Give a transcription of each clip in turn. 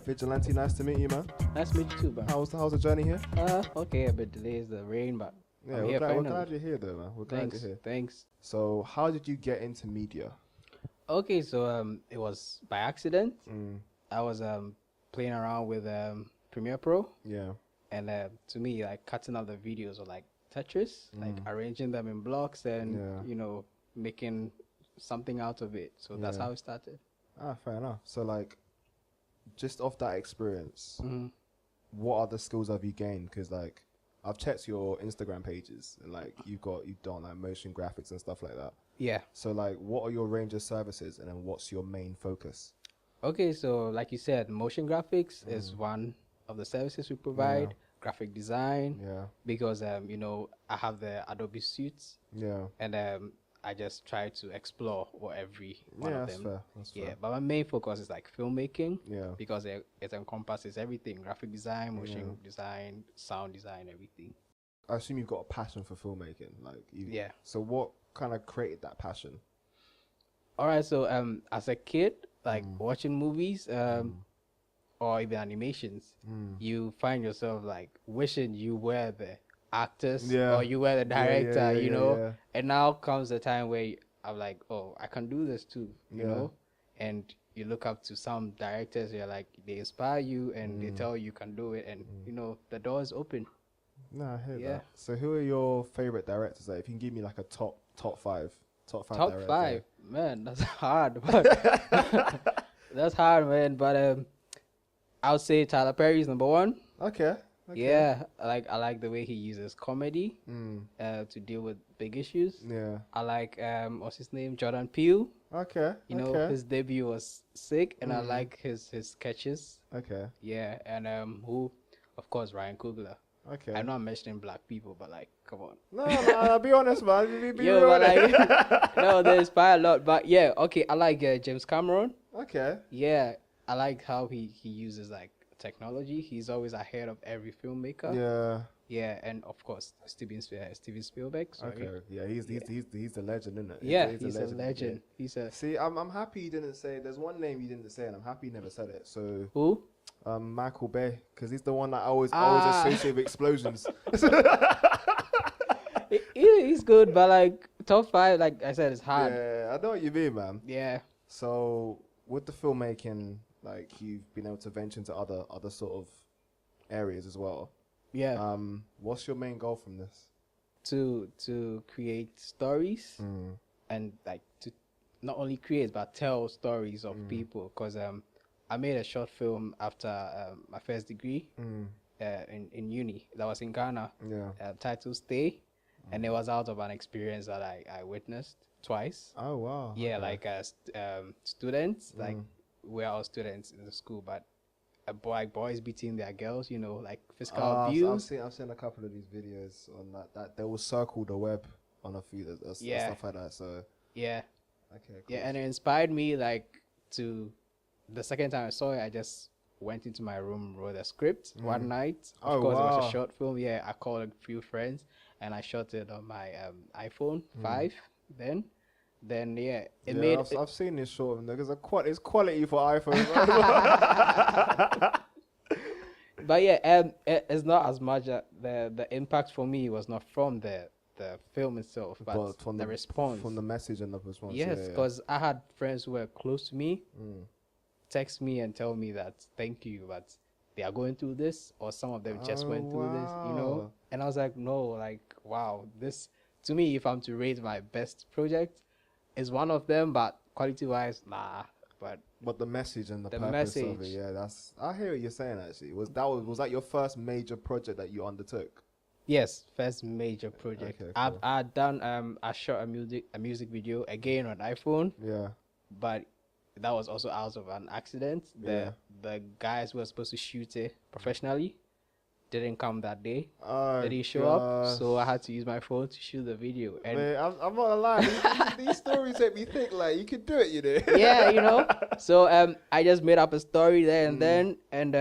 Vigilante, nice to meet you, man. Nice to meet you too, bro. How's the journey here? Okay, a bit delays the rain, but Yeah, I'm we're here glad, we're finally. glad you're here, though, man. We're glad Thanks, you're here. thanks. So, how did you get into media? Okay, so it was by accident. Mm, I was playing around with Premiere Pro, yeah, and to me, like cutting up the videos or like Tetris, like arranging them in blocks and Yeah. making something out of it. So that's Yeah. how it started. fair enough. So, like, just off that experience, Hmm. what other skills have you gained? Because, like, I've checked your Instagram pages, and like, you've done like motion graphics and stuff like that. Yeah. So, like, what are your range of services, and then what's your main focus? Okay, so like you said, motion graphics is one of the services we provide. Yeah. Graphic design, Yeah, because I have the Adobe suits, yeah, and I just try to explore what every one yeah. of That's them. fair. That's Yeah, fair. but my main focus is like filmmaking, Yeah. because it encompasses everything: graphic design, motion design, sound design, everything. I assume you've got a passion for filmmaking, like Yeah. So what kind of created that passion? All right, so as a kid, like watching movies, or even animations, you find yourself like wishing you were the actors or you were the director, yeah. And now comes the time where I'm like, oh, I can do this too, you know. And you look up to some directors, you're like, they inspire you and they tell you can do it, and the door is open. No, I hear that. So who are your favorite directors? Like, if you can give me like a top five Top director. five, man, that's hard. But that's hard, man. But I would say Tyler Perry is number one. Okay. Yeah, I like the way he uses comedy to deal with big issues. Yeah. I like what's his name, Jordan Peele. Okay. You know, his debut was sick, and I like his sketches. Okay. Yeah, and who, of course, Ryan Coogler. Okay. I know I'm mentioning black people, but like, come on. No, I'll be honest, man. Be Yo, real. but like, no, they inspire a lot. But yeah, okay, I like James Cameron. Okay. Yeah, I like how he uses like technology. He's always ahead of every filmmaker. Yeah. Yeah, and of course Steven Spielberg. Sorry. Okay. Yeah, he's the legend, isn't it? Yeah, he's a legend. Yeah. He's a See, I'm happy you didn't say. There's one name you didn't say, and I'm happy you never said it. So who? Michael Bay, because he's the one that I always associate with explosions. He's good, but like top five, like I said, it's hard. Yeah, I know what you mean, man. Yeah. So with the filmmaking, like you've been able to venture into other sort of areas as well. Yeah. What's your main goal from this? To create stories and like to not only create but tell stories of people, because I made a short film after my first degree in uni that was in Ghana. Yeah. Titled Stay, and it was out of an experience that I witnessed twice. Oh wow. Yeah, Okay. like as students, like we're all students in the school, but boys beating their girls, like physical abuse. I've seen a couple of these videos on that they will circle the web on a few stuff like that. So Yeah. okay. Cool. Yeah, and it inspired me like to. The second time I saw it, I just went into my room, wrote a script one night. Of course, it was a short film. Yeah, I called a few friends and I shot it on my iPhone 5 then. Yeah, I've seen this short film. There's it's quality for iPhone. But yeah, it's not as much. The impact for me was not from the film itself, but from the response, from the message and the response. Yes, because I had friends who were close to me text me and tell me that thank you, but they are going through this, or some of them just went through this, And I was like, no, like, wow, this to me, if I'm to rate my best project, is one of them, but quality wise, nah. But the message and the purpose of it, yeah, I hear what you're saying. Actually, was that your first major project that you undertook? Yes, first major project. Okay, cool. I've done I shot a music video again on iPhone. Yeah. But that was also out of an accident. The guys who were supposed to shoot it professionally didn't come that day. Oh, they didn't show up, so I had to use my phone to shoot the video. And man, I'm not gonna lie, these stories make me think like you could do it, Yeah, So I just made up a story there and then, and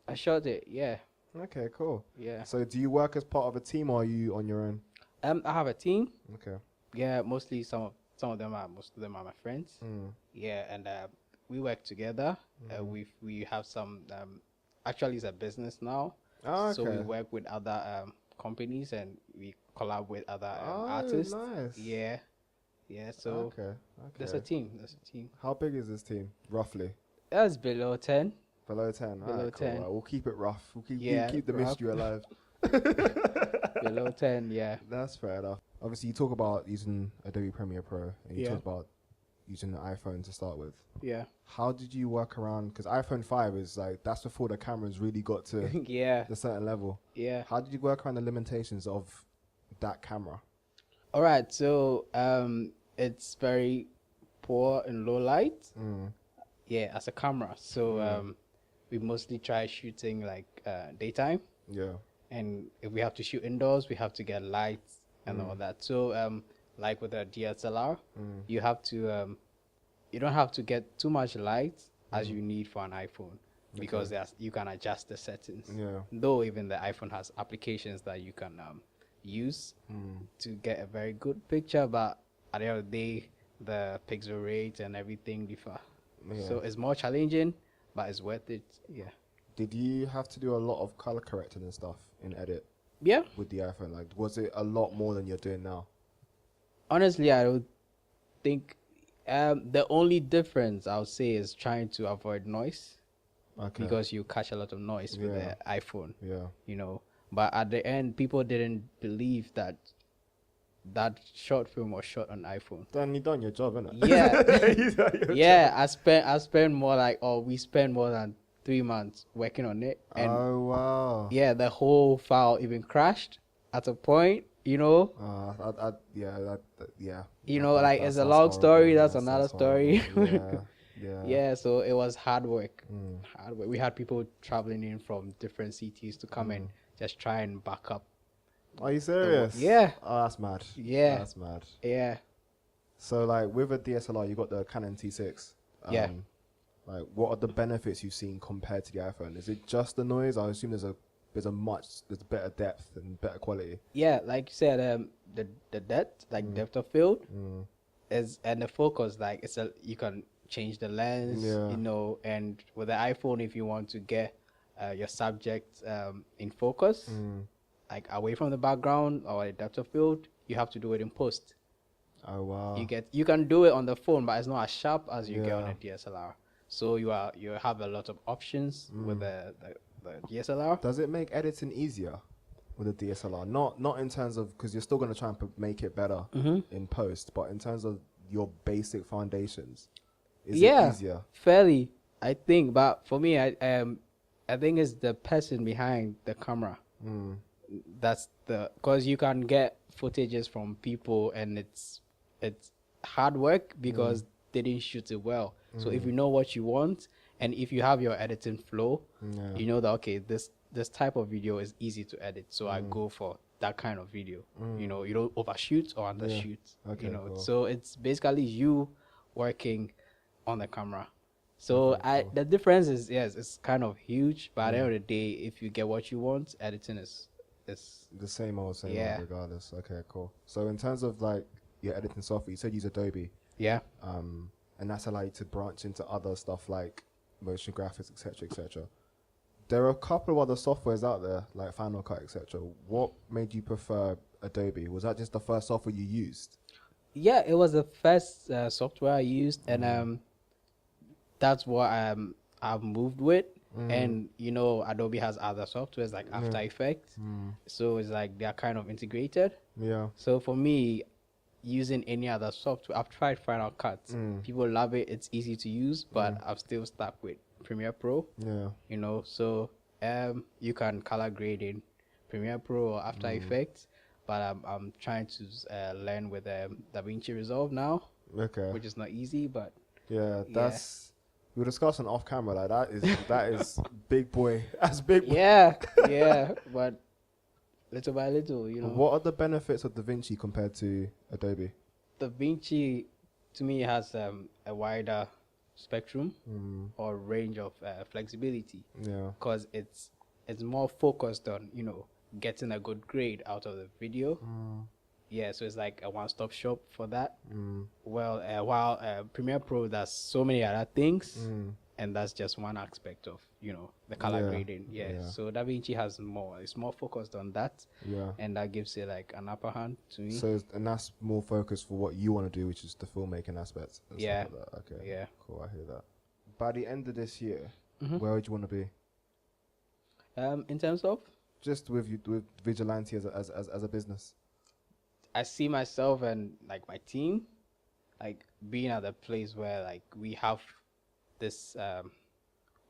I shot it. Yeah. Okay, cool. Yeah. So do you work as part of a team, or are you on your own? I have a team. Okay. Yeah, mostly most of them are my friends. Yeah, and we work together. We have some actually it's a business now. Oh, So we okay. work with other companies and we collab with other Oh, artists. nice. Yeah, yeah. So Okay. there's a Okay. team. There's a team. How big is this team, roughly? That's below 10. Below 10. All Below right, cool. 10. Right, we'll keep it rough. We'll Yeah, keep the rough. mystery alive. Below 10. Yeah. That's fair enough. Obviously, you talk about using Adobe Premiere Pro, and you Yeah. talk about using the iPhone to start with. Yeah. How did you work around? Because iPhone 5 is like, that's before the cameras really got to Yeah. a certain level. Yeah. How did you work around the limitations of that camera? All right. So it's very poor in low light. Yeah, as a camera. So we mostly try shooting like daytime. Yeah. And if we have to shoot indoors, we have to get lights and all that. So like with a DSLR, you have to you don't have to get too much light as you need for an iPhone, because you can adjust the settings. Yeah. Though even the iPhone has applications that you can use to get a very good picture, but at the end of the day, the pixel rate and everything differ. Yeah. So it's more challenging, but it's worth it. Yeah. Did you have to do a lot of color correcting and stuff in edit Yeah. with the iPhone? Like, was it a lot more than you're doing now? Honestly, I don't think the only difference I would say is trying to avoid noise, Okay. because you catch a lot of noise with Yeah. the iPhone, Yeah. you know. But at the end, people didn't believe that that short film was shot on iPhone. Then you done your job, innit? Yeah. You done your Yeah, I spent more like, we spent more than 3 months working on it, and Oh, wow. yeah, the whole file even crashed at a point, you know. Yeah. You know, like, it's a long story. That's another story. Yeah. Yeah, so it was hard work. Hard work. We had people traveling in from different cities to come and just try and back up. Are you serious? Yeah. Oh, that's mad. Yeah. That's mad. Yeah. So, like, with a DSLR, you got the Canon T6. Yeah. Like, what are the benefits you've seen compared to the iPhone? Is it just the noise? I assume there's better depth and better quality. Yeah, like you said, the depth, like depth of field, is, and the focus, like you can change the lens, you know, and with the iPhone, if you want to get your subject in focus, like away from the background or the depth of field, you have to do it in post. Oh, wow. You can do it on the phone, but it's not as sharp as you get on a DSLR. So you have a lot of options with the DSLR. Does it make editing easier with a DSLR? Not in terms of, because you're still going to try and make it better in post, but in terms of your basic foundations, is it easier? Fairly, I think. But for me, I think it's the person behind the camera. That's because you can get footages from people, and it's hard work because they didn't shoot it well. So if you know what you want, and if you have your editing flow, you know that, okay, this type of video is easy to edit, so I go for that kind of video. You know, you don't overshoot or undershoot. Okay, you know, cool. so it's basically you working on the camera. So the difference is, yes, it's kind of huge, but at the end of the day, if you get what you want, editing is the same old regardless. Okay, cool. So in terms of like your editing software, you said use Adobe. Yeah. And that's allowed you to branch into other stuff like motion graphics, etc. There are a couple of other softwares out there like Final Cut, etc. What made you prefer Adobe? Was that just the first software you used? Yeah, it was the first software I used, and that's what I've moved with. And you know, Adobe has other softwares like After Effects, so it's like they're kind of integrated. Yeah. So for me, using any other software, I've tried Final Cut. People love it. It's easy to use, but I've still stuck with Premiere Pro. Yeah. You know, so you can color grade in Premiere Pro or After Effects, but I'm trying to learn with DaVinci Resolve now. Okay. Which is not easy, but that's we were discussing off camera. Like that is big boy. That's big boy. Yeah, but little by little, you know. What are the benefits of DaVinci compared to Adobe? DaVinci, to me, has a wider spectrum or range of flexibility. Yeah. Because it's more focused on, you know, getting a good grade out of the video. Yeah, so it's like a one-stop shop for that. Well, while Premiere Pro does so many other things, and that's just one aspect of, you know, the color grading. Yeah. So DaVinci has more. It's more focused on that. Yeah. And that gives it like an upper hand to me. So, and that's more focused for what you want to do, which is the filmmaking aspect. And Yeah. Stuff like that. Okay. Yeah. Cool. I hear that. By the end of this year, where would you want to be? In terms of, Just with Vigilante as a business. I see myself and like my team, like being at a place where like we have this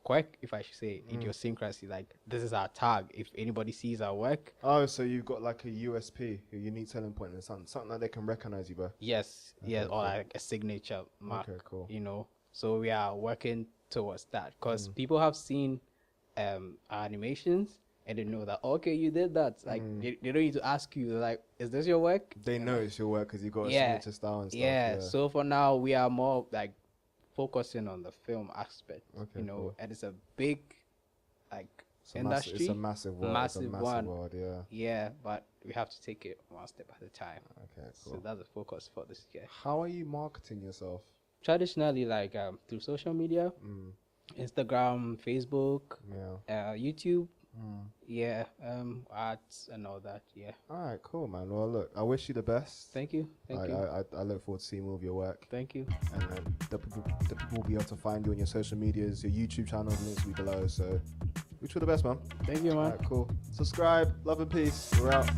quirk, if I should say, idiosyncrasy. Like this is our tag. If anybody sees our work, Oh, so you've got like a USP, a unique selling point, and something that they can recognize you by. yes, Okay, or cool. like a signature mark. Okay, cool. You know, so we are working towards that because people have seen our animations and they know that okay, you did that. Like they don't need to ask you like, is this your work? They know it's your work because you got a Yeah. signature style and stuff. Yeah. So for now, we are more like focusing on the film aspect. Okay, You know, cool. and it's a big like It's a industry. it's a massive world. Massive it's a massive one. world, yeah. Yeah, but we have to take it one step at a time. Okay, So cool. that's the focus for this year. How are you marketing yourself? Traditionally, like through social media, Instagram, Facebook, Yeah. YouTube, yeah, ads and all that. Yeah. All right, cool, man. Well, look, I wish you the best. Thank you. Thank you. I look forward to seeing more of your work. Thank you. And the people will be able to find you on your social medias, your YouTube channel, links will be below. So, wish you the best, man. Thank you, man. All right, cool. Subscribe. Love and peace. We're out.